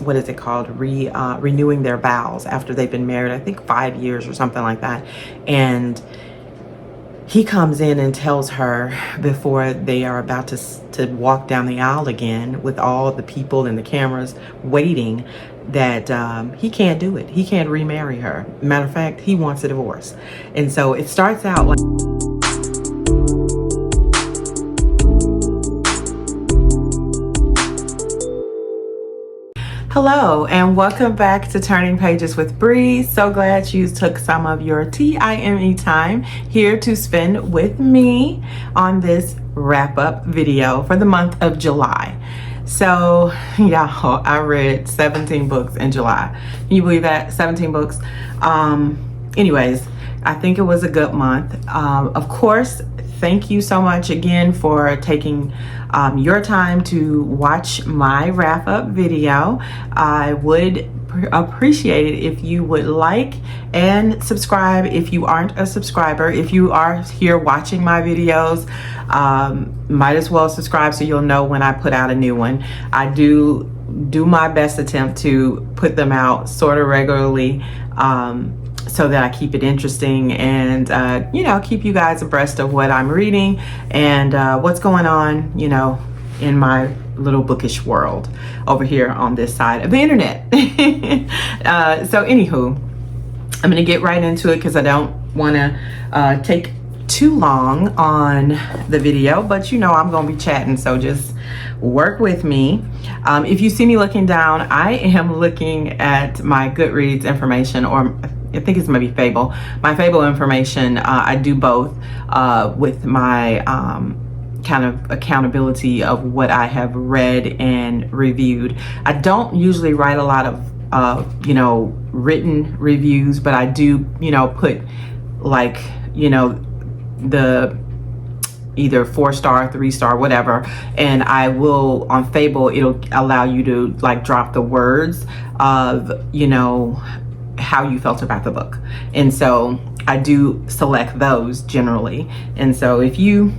what is it called, renewing their vows after they've been married, I think 5 years or something like that. And he comes in and tells her before they are about to walk down the aisle again with all the people and the cameras waiting, that he can't do it. He can't remarry her. Matter of fact, he wants a divorce. And so it starts out like, hello and welcome back to Turning Pages with Bree. So glad you took some of your TIME time here to spend with me on this wrap-up video for the month of July. So y'all, I read 17 books in July. Can you believe that? 17 books. Anyways, I think it was a good month. Of course, thank you so much again for taking your time to watch my wrap-up video. I would appreciate it if you would like and subscribe if you aren't a subscriber. If you are here watching my videos, might as well subscribe so you'll know when I put out a new one. I do my best attempt to put them out sort of regularly, so that I keep it interesting and, you know, keep you guys abreast of what I'm reading and what's going on, you know, in my little bookish world over here on this side of the internet. So anywho, I'm gonna get right into it because I don't want to take too long on the video, but you know I'm gonna be chatting, so just work with me. If you see me looking down, I am looking at my Goodreads information, or I think it's maybe Fable. My Fable information, I do both with my kind of accountability of what I have read and reviewed. I don't usually write a lot of, you know, written reviews, but I do, you know, put like, you know, the either 4-star, 3-star, whatever. And I will, on Fable, it'll allow you to like drop the words of, you know, how you felt about the book. And so I do select those generally. And so if you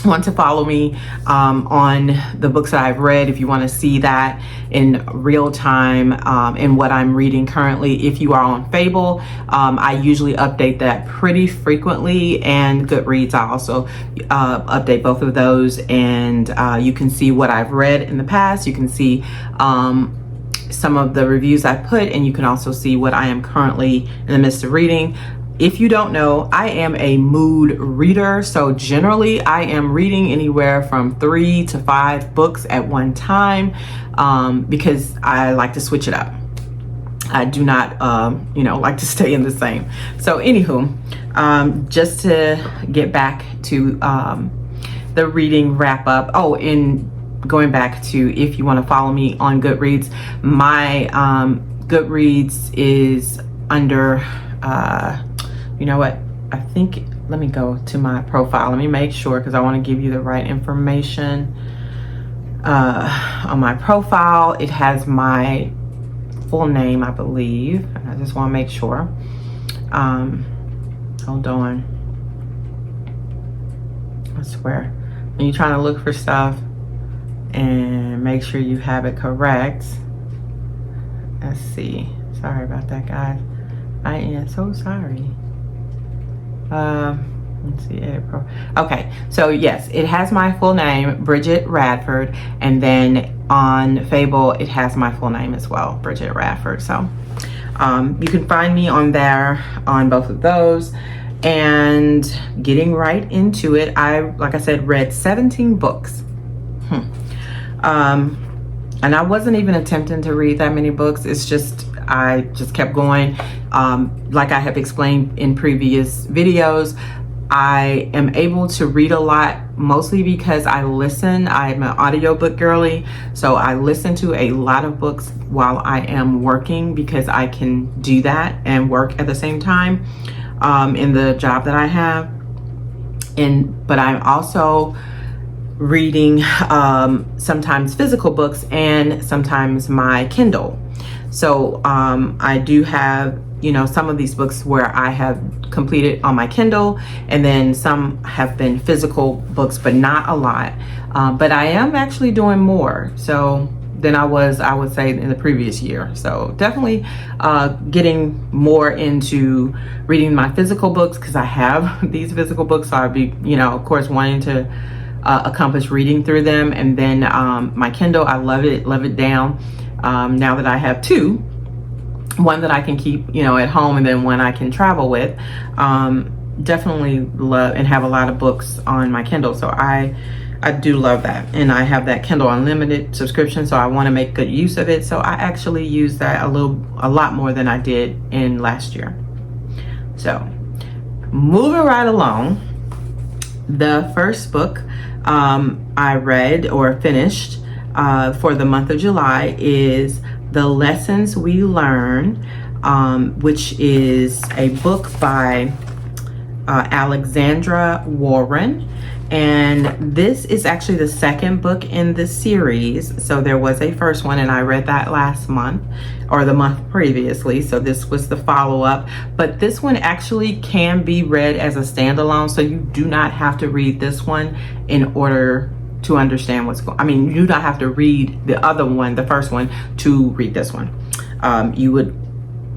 want to follow me on the books that I've read, if you want to see that in real time in what I'm reading currently, if you are on Fable, I usually update that pretty frequently, and Goodreads I also update both of those, and you can see what I've read in the past. You can see some of the reviews I put, and you can also see what I am currently in the midst of reading. If you don't know, I am a mood reader, so generally I am reading anywhere from 3 to 5 books at one time, because I like to switch it up. I do not, you know, like to stay in the same. So anywho, just to get back to the reading wrap up. Oh, in going back to, if you want to follow me on Goodreads, my Goodreads is under, you know what, I think, let me go to my profile. Let me make sure, because I want to give you the right information. On my profile, it has my full name, I believe. And I just want to make sure. Hold on. I swear, when you're trying to look for stuff and make sure you have it correct. Let's see. Sorry about that, guys. I am so sorry. Let's see. Okay, so yes, it has my full name, Bridget Radford, and then on Fable it has my full name as well, Bridget Radford. So you can find me on there on both of those. And getting right into it, I, like I said, read 17 books. And I wasn't even attempting to read that many books. It's just, I just kept going. Like I have explained in previous videos, I am able to read a lot mostly because I listen. I'm an audiobook girly, so I listen to a lot of books while I am working, because I can do that and work at the same time in the job that I have. But I'm also reading sometimes physical books and sometimes my Kindle. So I do have, you know, some of these books where I have completed on my Kindle, and then some have been physical books, but not a lot. But I am actually doing more. So than I was, I would say, in the previous year. So definitely getting more into reading my physical books, because I have these physical books. So I'd be, you know, of course, wanting to accomplish reading through them. And then my Kindle, I love it down. Now that I have two, one that I can keep, you know, at home, and then one I can travel with. Definitely love and have a lot of books on my Kindle. So I do love that. And I have that Kindle Unlimited subscription, so I want to make good use of it. So I actually use that a lot more than I did in last year. So moving right along, the first book I read or finished for the month of July is The Lessons We Learn, which is a book by Alexandra Warren. And this is actually the second book in the series. So there was a first one, and I read that last month, or the month previously. So this was the follow-up. But this one actually can be read as a standalone. So you do not have to read this one in order to understand what's going on. I mean, you do not have to read the other one, the first one, to read this one. You would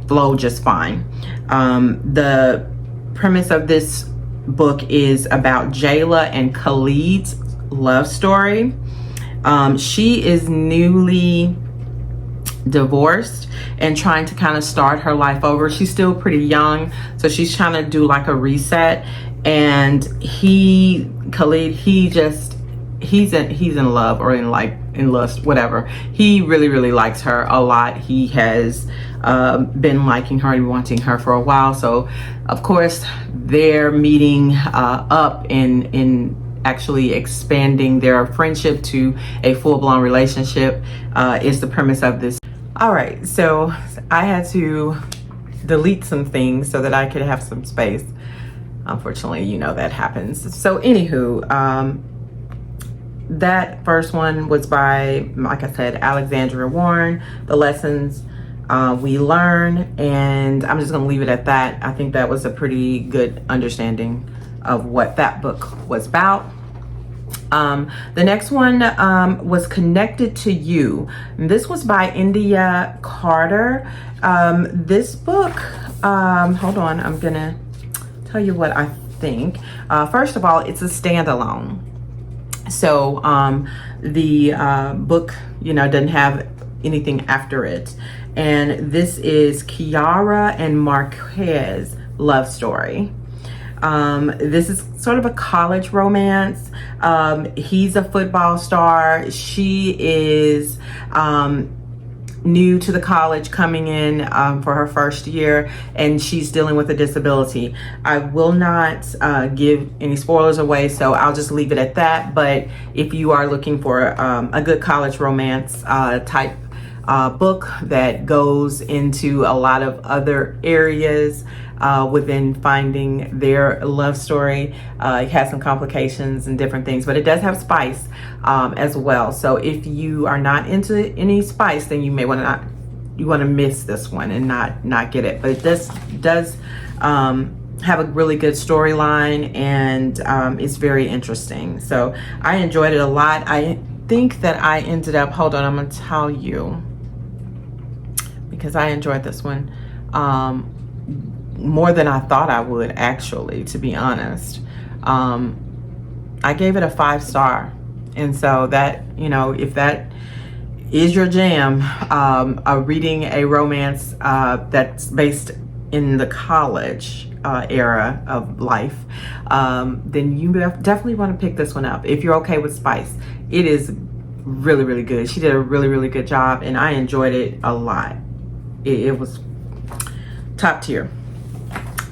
flow just fine. The premise of this book is about Jayla and Khalid's love story. She is newly divorced and trying to kind of start her life over. She's still pretty young, so she's trying to do like a reset. And Khalid, he's in love, or in lust, whatever. He really likes her a lot. He has been liking her and wanting her for a while. So of course they're meeting up in actually expanding their friendship to a full-blown relationship is the premise of this. All right, so I had to delete some things so that I could have some space. Unfortunately, you know that happens. So anywho, that first one was by, like I said, Alexandra Warren, The Lessons We Learn, and I'm just gonna leave it at that. I think that was a pretty good understanding of what that book was about. The next one was Connected to You. And this was by Endiya Carter. This book, hold on, I'm gonna tell you what I think. First of all, it's a standalone. So the book, you know, doesn't have anything after it. And this is Kiara and Marquez love story. This is sort of a college romance. He's a football star. She is new to the college, coming in for her first year, and she's dealing with a disability. I will not give any spoilers away, so I'll just leave it at that. But if you are looking for a good college romance type book that goes into a lot of other areas within finding their love story, it has some complications and different things, but it does have spice as well. So if you are not into any spice, then you may want to miss this one and not get it. But it does have a really good storyline, and it's very interesting. So I enjoyed it a lot. I think that I ended up, hold on, I'm gonna tell you, because I enjoyed this one more than I thought I would, actually, to be honest. I gave it a 5-star. And so that, you know, if that is your jam, reading a romance that's based in the college era of life, then you definitely want to pick this one up. If you're okay with spice, it is really good. She did a really good job, and I enjoyed it a lot. It was top tier.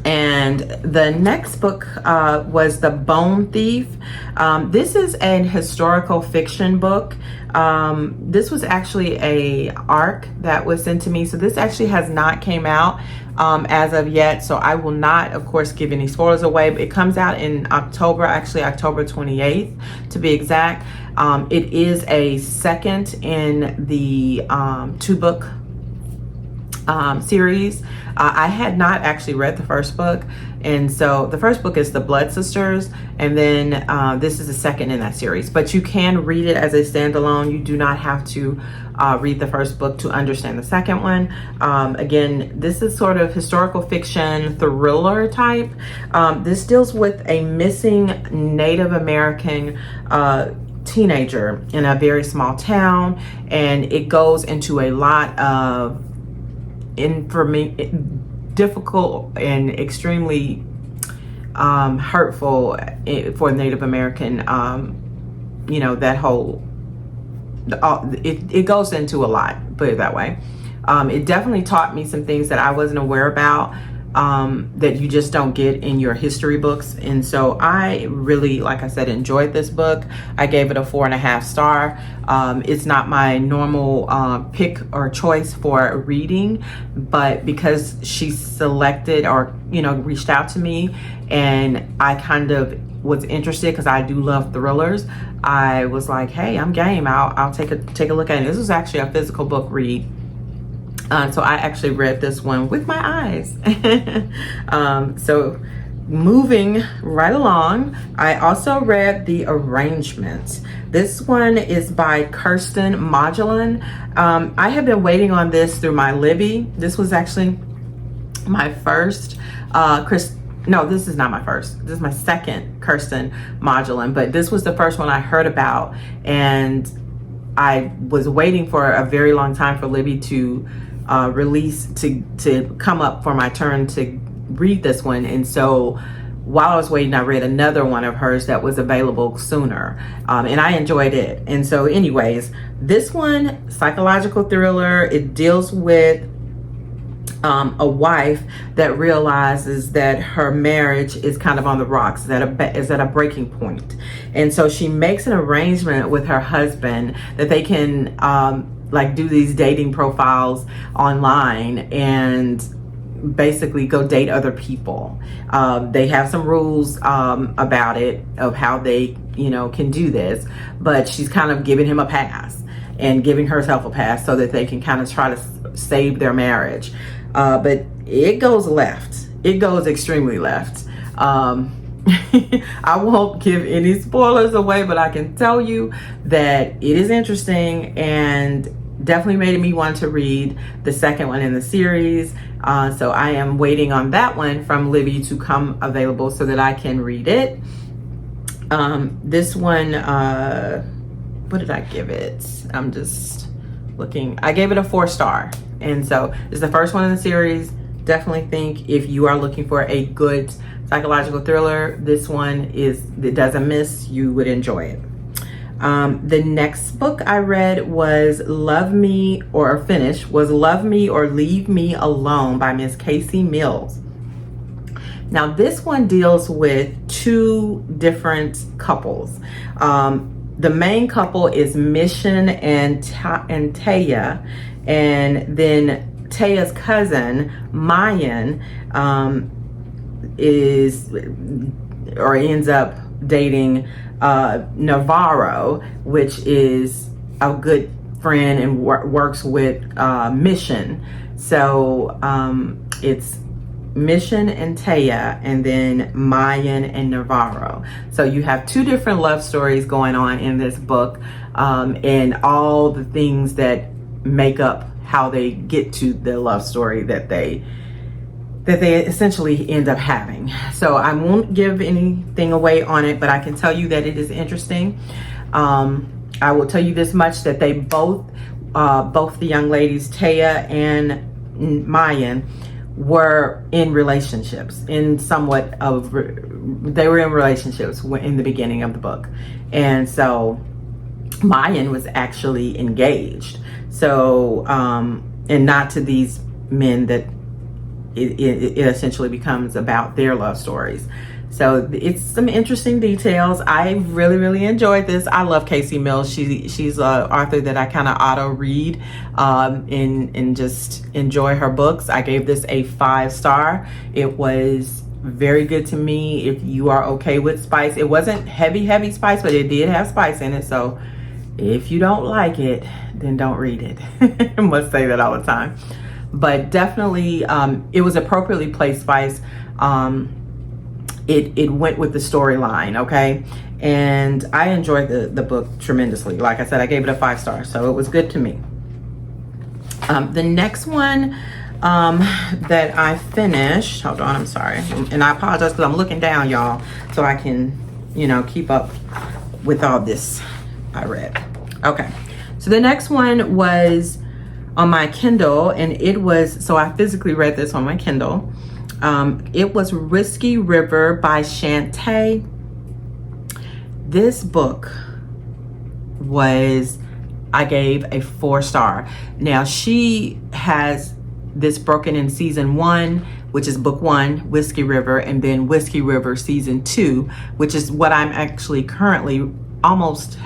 And the next book was The Bone Thief. This is an historical fiction book. This was actually a ARC that was sent to me. So this actually has not came out as of yet. So I will not, of course, give any spoilers away. But it comes out in October, actually October 28th to be exact. It is a second in the 2-book series. I had not actually read the first book, and so the first book is The Blood Sisters, and then this is the second in that series. But you can read it as a standalone. You do not have to read the first book to understand the second one. Again, this is sort of historical fiction thriller type. This deals with a missing Native American teenager in a very small town, and it goes into a lot of difficult and extremely hurtful for Native American, you know, that whole, it goes into a lot, put it that way. It definitely taught me some things that I wasn't aware about, that you just don't get in your history books. And so I really, like I said, enjoyed this book. I gave it a 4.5 star. It's not my normal pick or choice for reading, but because she selected or, you know, reached out to me, and I kind of was interested because I do love thrillers, I was like, hey, I'm game. I'll take a look at it. This was actually a physical book read. So I actually read this one with my eyes. So moving right along, I also read The Arrangement. This one is by Kiersten Modglin. I have been waiting on this through my Libby. This was actually my first no, this is not my first. This is my second Kiersten Modglin, but this was the first one I heard about, and I was waiting for a very long time for Libby to release, to come up for my turn to read this one. And so while I was waiting, I read another one of hers that was available sooner, and I enjoyed it. And so anyways, this one, psychological thriller. It deals with a wife that realizes that her marriage is kind of on the rocks, is at a breaking point. And so she makes an arrangement with her husband that they can like do these dating profiles online and basically go date other people. They have some rules about it, of how they, you know, can do this, but she's kind of giving him a pass and giving herself a pass so that they can kind of try to save their marriage. But it goes left. It goes extremely left. I won't give any spoilers away, but I can tell you that it is interesting and definitely made me want to read the second one in the series. So I am waiting on that one from Libby to come available so that I can read it. This one, what did I give it? I'm just looking. I gave it a 4 star. And so it's the first one in the series. Definitely think if you are looking for a good psychological thriller, this one it doesn't miss. You would enjoy it. The next book I read was Love Me or Leave Me Alone by Miss Casey Mills. Now this one deals with 2 different couples. The main couple is Mission and Taya, and then Taya's cousin Mayan ends up dating Navarro, which is a good friend and works with Mission. So it's Mission and Taya, and then Mayan and Navarro. So you have 2 different love stories going on in this book, and all the things that make up how they get to the love story that they essentially end up having. So I won't give anything away on it, but I can tell you that it is interesting. I will tell you this much, that they both the young ladies, Taya and Mayan, were in relationships, they were in relationships in the beginning of the book. And so Mayan was actually engaged. So, and not to these men, that it essentially becomes about their love stories. So it's some interesting details. I really, really enjoyed this. I love Casey Mills. She's an author that I kind of auto read and just enjoy her books. I gave this a 5 star. It was very good to me. If you are okay with spice, it wasn't heavy spice, but it did have spice in it. So if you don't like it, then don't read it. I must say that all the time. but definitely it was appropriately placed spice. It went with the storyline, okay? And I enjoyed the book tremendously. Like I said, I gave it a 5 stars, so it was good to me. The next one that I finished, hold on, I'm sorry. And I apologize because I'm looking down, y'all, so I can, you know, keep up with all this I read. Okay, so the next one was on my Kindle, and it was, so I physically read this on my Kindle. It was Whisky River by Shantae. This book was, I gave a 4 star. Now she has this broken in season 1, which is book 1, Whisky River, and then Whisky River season 2, which is what I'm actually currently almost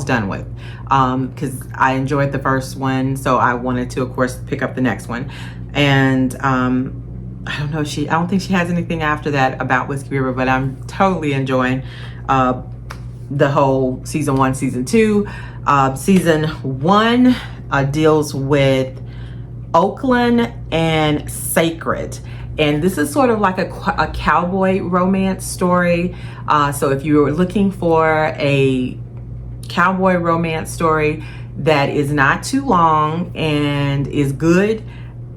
done with, because I enjoyed the first one, so I wanted to, of course, pick up the next one. And I don't know, I don't think she has anything after that about Whisky River, but I'm totally enjoying the whole season 1, season 2. Season 1 deals with Oakland and Sacred, and this is sort of like a cowboy romance story. So if you're looking for a cowboy romance story that is not too long and is good,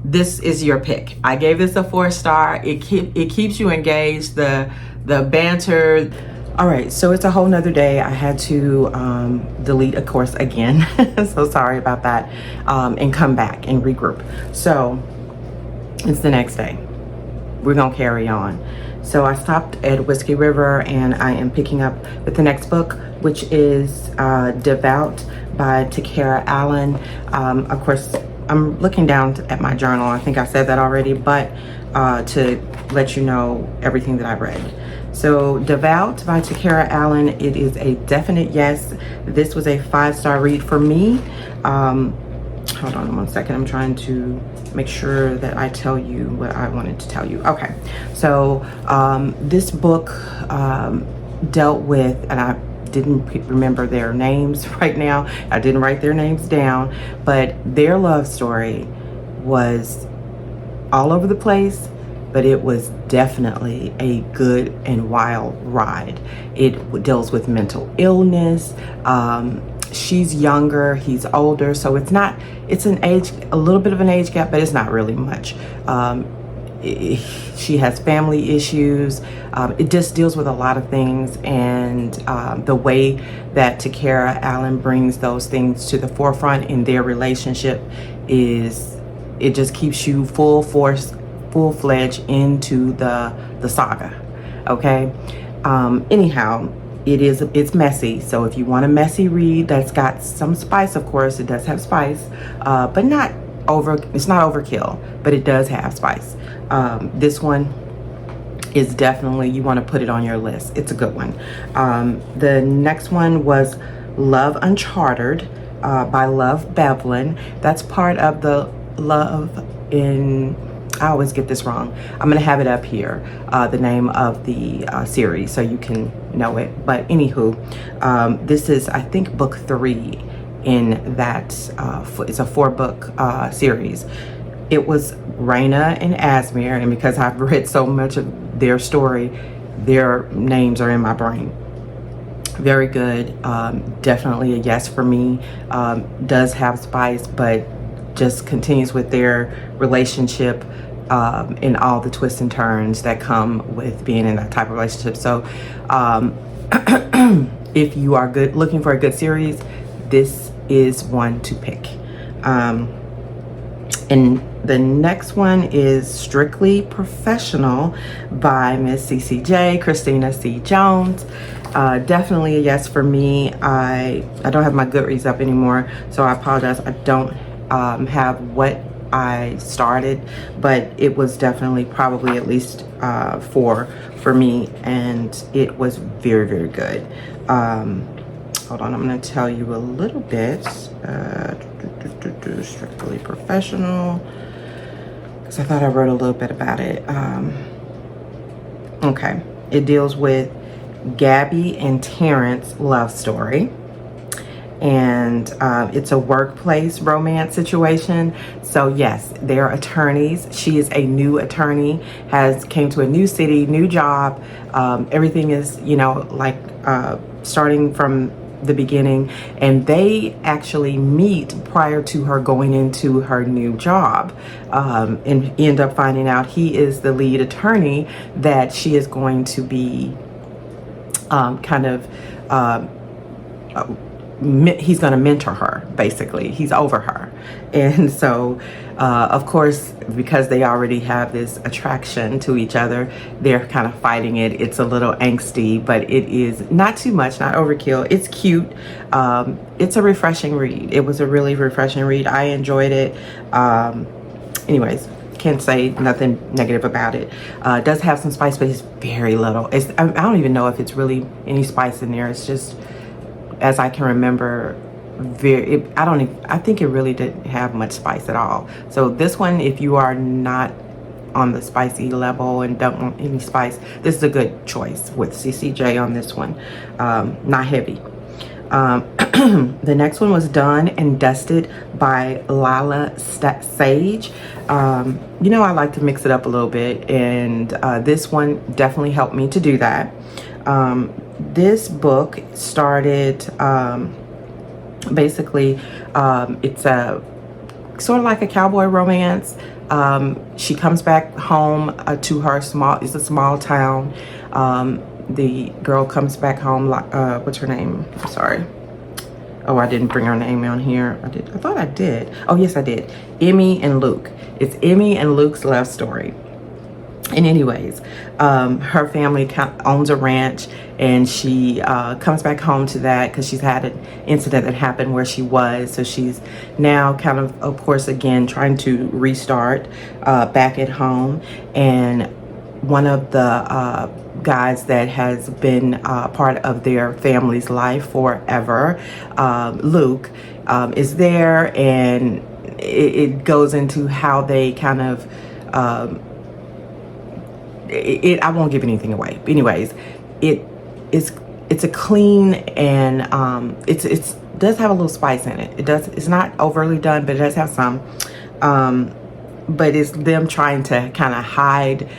this is your pick. I gave this a 4 star. It keeps you engaged. The banter. All right, so it's a whole nother day. I had to delete a course again. So sorry about that. And come back and regroup. So it's the next day. We're gonna carry on. So I stopped at Whisky River, and I am picking up with the next book, which is Devout by Takerra Allen. Of course, I'm looking down at my journal. I think I said that already, but to let you know everything that I've read. So Devout by Takerra Allen, it is a definite yes. This was a 5-star read for me. Hold on 1 second. I'm trying to make sure that I tell you what I wanted to tell you. Okay, so this book dealt with, and I didn't remember their names right now. I didn't write their names down, but their love story was all over the place, but it was definitely a good and wild ride. It deals with mental illness. She's younger, he's older, so it's a little bit of an age gap, but it's not really much. She has family issues. It just deals with a lot of things, and the way that Takerra Allen brings those things to the forefront in their relationship it just keeps you full-fledged into the saga. Okay. Anyhow, it's messy, so if you want a messy read that's got some spice, of course it does have spice, but it's not overkill, but it does have spice. This one is definitely, you want to put it on your list. It's a good one. The next one was Love Uncharted by Belvin. That's part of the Love in, I always get this wrong. I'm gonna have it up here, the name of the series, so you can know it. But anywho, this is, I think, book 3 in that. It's a 4-book series. It was Raina and Asmir, and because I've read so much of their story, their names are in my brain. Very good. Definitely a yes for me. Does have spice, but just continues with their relationship and all the twists and turns that come with being in that type of relationship. So if you are looking for a good series, this is one to pick. And the next one is Strictly Professional by Miss CCJ, Christina C. Jones. Definitely a yes for me. I don't have my Goodreads up anymore, so I apologize. I don't have what I started, but it was definitely probably at least 4 for me, and it was very, very good. Hold on, I'm going to tell you a little bit. Strictly Professional, because I thought I wrote a little bit about it. Okay, it deals with Gabby and Terrence love story, and it's a workplace romance situation. So yes, they're attorneys. She is a new attorney, came to a new city, new job. Everything is, you know, like starting from the beginning, and they actually meet prior to her going into her new job, and end up finding out he is the lead attorney that she is going to be he's going to mentor her. Basically, he's over her. And so of course, because they already have this attraction to each other, they're kind of fighting it. It's a little angsty, but it is not too much, not overkill. It's cute. It's a refreshing read. It was a really refreshing read. I enjoyed it. Anyways, can't say nothing negative about it. It does have some spice, but it's very little. I don't even know if it's really any spice in there. It's just, as I can remember, I think it really didn't have much spice at all. So this one, if you are not on the spicy level and don't want any spice, this is a good choice with CCJ on this one. Not heavy. The next one was Done and Dusted by Lyla Sage. You know, I like to mix it up a little bit, and this one definitely helped me to do that. This book started basically, it's a sort of like a cowboy romance. She comes back home to her it's a small town. The girl comes back home, what's her name? I'm sorry. Oh, I didn't bring her name on here. I thought I did. Oh, yes, I did. Emmy and Luke. It's Emmy and Luke's love story. And anyways, her family owns a ranch, and she comes back home to that because she's had an incident that happened where she was. So she's now kind of course, again, trying to restart back at home. And one of the guys that has been part of their family's life forever, Luke, is there, and it goes into how they kind of I won't give anything away. Anyways, it's a clean, and it does have a little spice in it. It's not overly done, but it does have some. But it's them trying to kind of hide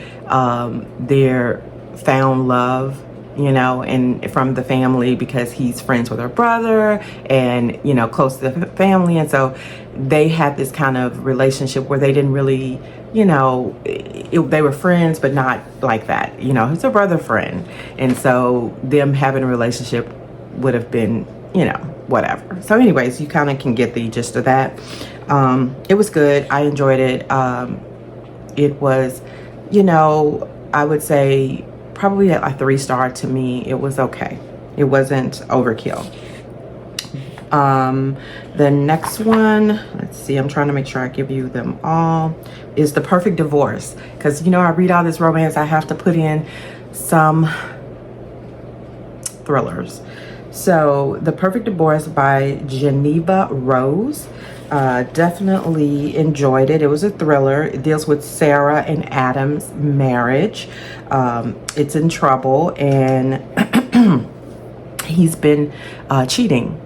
their found love, you know, and from the family, because he's friends with her brother and, you know, close to the family. And so they had this kind of relationship where they didn't really, you know, they were friends, but not like that. You know, it's a brother friend. And so them having a relationship would have been, you know, whatever. So anyways, you kind of can get the gist of that. It was good. I enjoyed it. It was, you know, I would say probably a 3-star to me. It was okay. It wasn't overkill. The next one, let's see, I'm trying to make sure I give you them all, is The Perfect Divorce. Because, you know, I read all this romance, I have to put in some thrillers. So The Perfect Divorce by Jeneva Rose. Definitely enjoyed it. It was a thriller. It deals with Sarah and Adam's marriage. It's in trouble, and he's been cheating.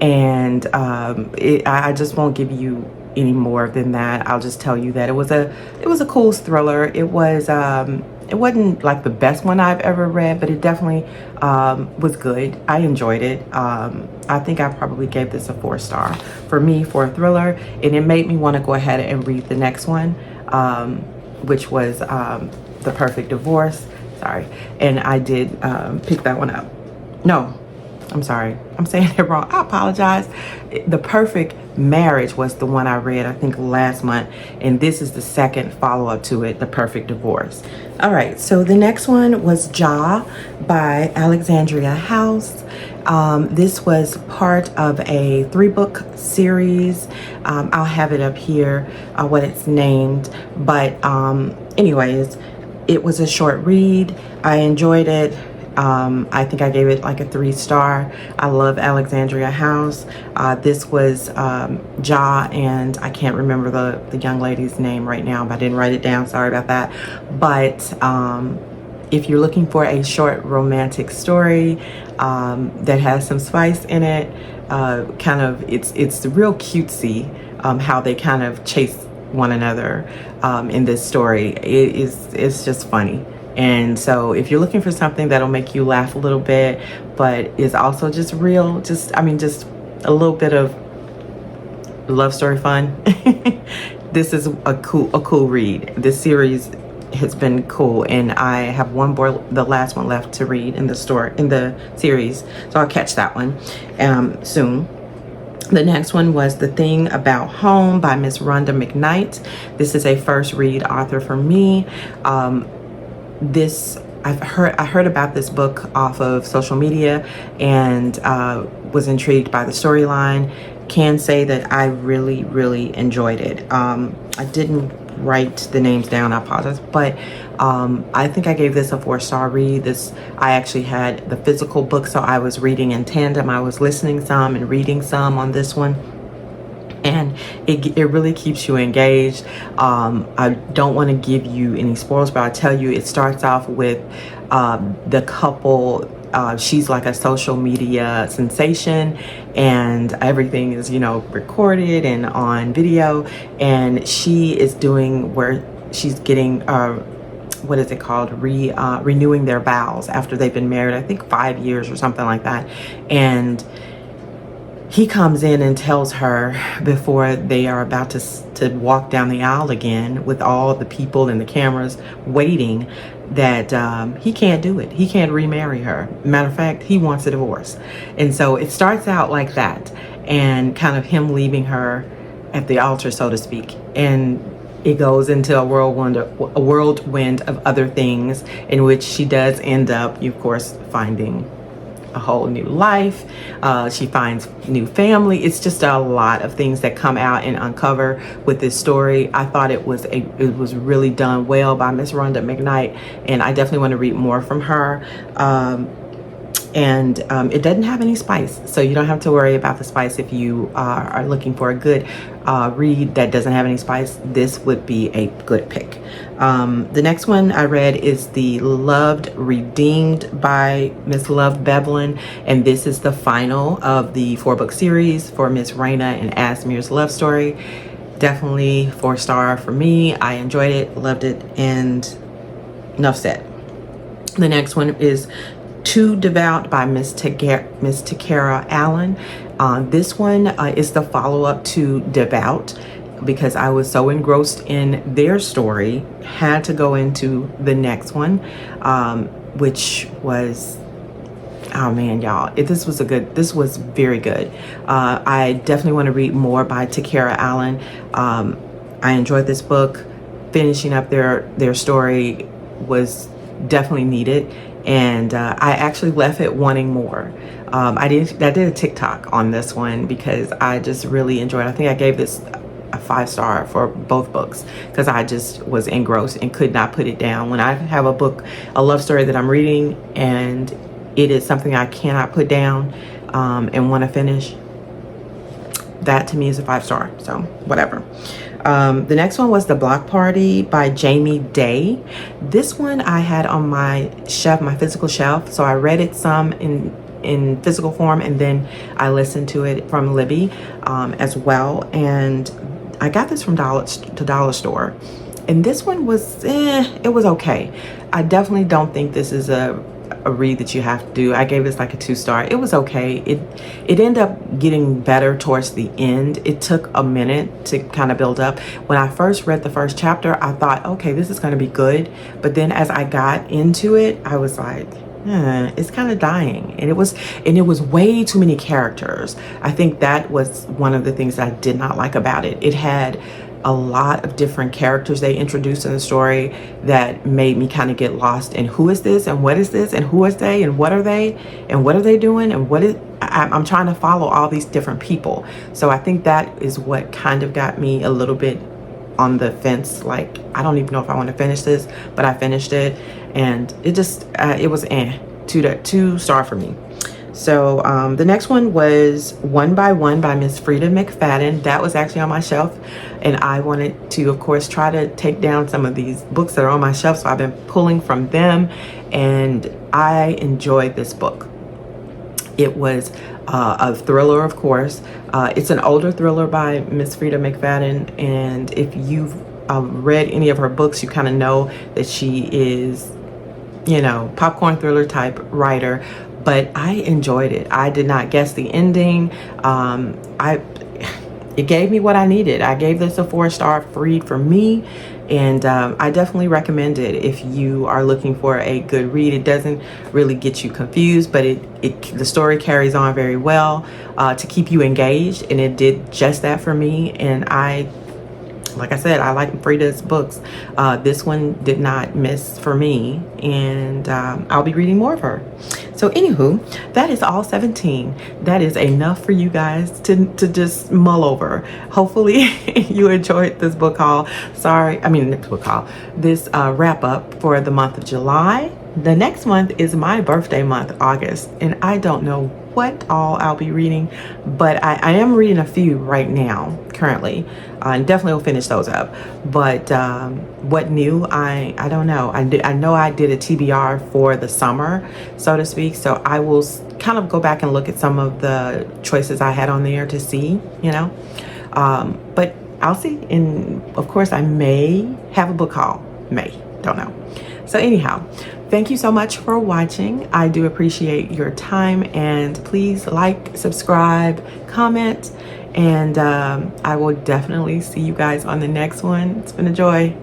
And I just won't give you any more than that. I'll just tell you that it was a cool thriller. It wasn't like the best one I've ever read, but it definitely was good. I enjoyed it. I think I probably gave this a 4-star for me for a thriller, and it made me want to go ahead and read the next one, which was The Perfect Divorce. Sorry, and I did pick that one up. No, I'm sorry, I'm saying it wrong. I apologize. The Perfect Marriage was the one I read, I think, last month, and this is the second follow-up to it, The Perfect Divorce. All right, so the next one was Ja by Alexandra House. This was part of a 3-book series. I'll have it up here, what it's named, but anyways, it was a short read. I enjoyed it. I think I gave it like a 3-star. I love Alexandra House. This was Ja, and I can't remember the young lady's name right now, but I didn't write it down. Sorry about that. But if you're looking for a short romantic story that has some spice in it, it's real cutesy how they kind of chase one another in this story. It's just funny. And so if you're looking for something that'll make you laugh a little bit, but is also just real, just a little bit of love story fun, this is a cool read. This series has been cool, and I have the last one left to read in the series, so I'll catch that one soon. The next one was The Thing About Home by Miss Rhonda McKnight. This is a first read author for me. I heard about this book off of social media and was intrigued by the storyline. Can say that I really enjoyed it. I didn't write the names down, I apologize, but I think I gave this a 4-star read. I actually had the physical book, so I was reading in tandem. I was listening some and reading some on this one, and it really keeps you engaged. I don't want to give you any spoilers, but I'll tell you, it starts off with the couple. She's like a social media sensation, and everything is, recorded and on video, and she is doing where she's getting what is it called, renewing their vows after they've been married, I think 5 years or something like that. And he comes in and tells her before they are about to walk down the aisle again with all the people and the cameras waiting, that he can't do it. He can't remarry her. Matter of fact, he wants a divorce. And so it starts out like that, and kind of him leaving her at the altar, so to speak. And it goes into a whirlwind of other things, in which she does end up, of course, finding a whole new life. She finds new family. It's just a lot of things that come out and uncover with this story. I thought it was really done well by Miss Rhonda McKnight, and I definitely want to read more from her. And it doesn't have any spice, so you don't have to worry about the spice. If you are looking for a good read that doesn't have any spice, this would be a good pick. The next one I read is The Loved Redeemed by Miss Love Belvin, and this is the final of the 4-book series for Miss Raina and Asmir's love story. Definitely 4-star for me. I enjoyed it, loved it, and enough said. The next one is To Devout by Miss Takerra Allen. This one is the follow-up to Devout, because I was so engrossed in their story, had to go into the next one, which was, oh man, y'all, this was very good. I definitely want to read more by Takerra Allen. I enjoyed this book. Finishing up their story was definitely needed, and I actually left it wanting more. I did a TikTok on this one because I just really enjoyed it. I think I gave this a 5-star for both books, because I just was engrossed and could not put it down. When I have a love story that I'm reading, and it is something I cannot put down and want to finish, that to me is a 5-star. So whatever. The next one was The Block Party by Jamie Day. This one I had on my shelf, my physical shelf, so I read it some in physical form, and then I listened to it from Libby as well. And I got this from Dollar Store, and this one was it was okay. I definitely don't think this is a read that you have to do. I gave this like a 2-star. It was okay. It ended up getting better towards the end. It took a minute to kind of build up. When I first read the first chapter, I thought, okay, this is going to be good. But then as I got into it, I was like, it's kind of dying. And it was way too many characters. I think that was one of the things I did not like about it. It had a lot of different characters they introduced in the story that made me kind of get lost in who is this and what is this and who is they and what are they and what are they doing and I'm trying to follow all these different people. So I think that is what kind of got me a little bit on the fence. Like, I don't even know if I want to finish this, but I finished it, and it just it was 2-star for me. So the next one was One by One by Miss Frieda McFadden. That was actually on my shelf, and I wanted to, of course, try to take down some of these books that are on my shelf. So I've been pulling from them, and I enjoyed this book. It was a thriller, of course. It's an older thriller by Miss Frieda McFadden, and if you've read any of her books, you kind of know that she is, you know, popcorn thriller type writer. But I enjoyed it. I did not guess the ending. It gave me what I needed. I gave this a 4-star read for me, and I definitely recommend it if you are looking for a good read. It doesn't really get you confused, but the story carries on very well to keep you engaged, and it did just that for me. And like I said, I like Frieda's books. This one did not miss for me, and I'll be reading more of her. So anywho, that is all 17. That is enough for you guys to just mull over. Hopefully you enjoyed this book haul. This wrap up for the month of July. The next month is my birthday month, August, and I don't know what all I'll be reading, but I am reading a few right now, currently, and definitely will finish those up. But what new, I don't know. I know I did a TBR for the summer, so to speak, so I will kind of go back and look at some of the choices I had on there to see, you know, but I'll see. And of course I may have a book haul, don't know. So anyhow, thank you so much for watching. I do appreciate your time, and please like, subscribe, comment, and I will definitely see you guys on the next one. It's been a joy.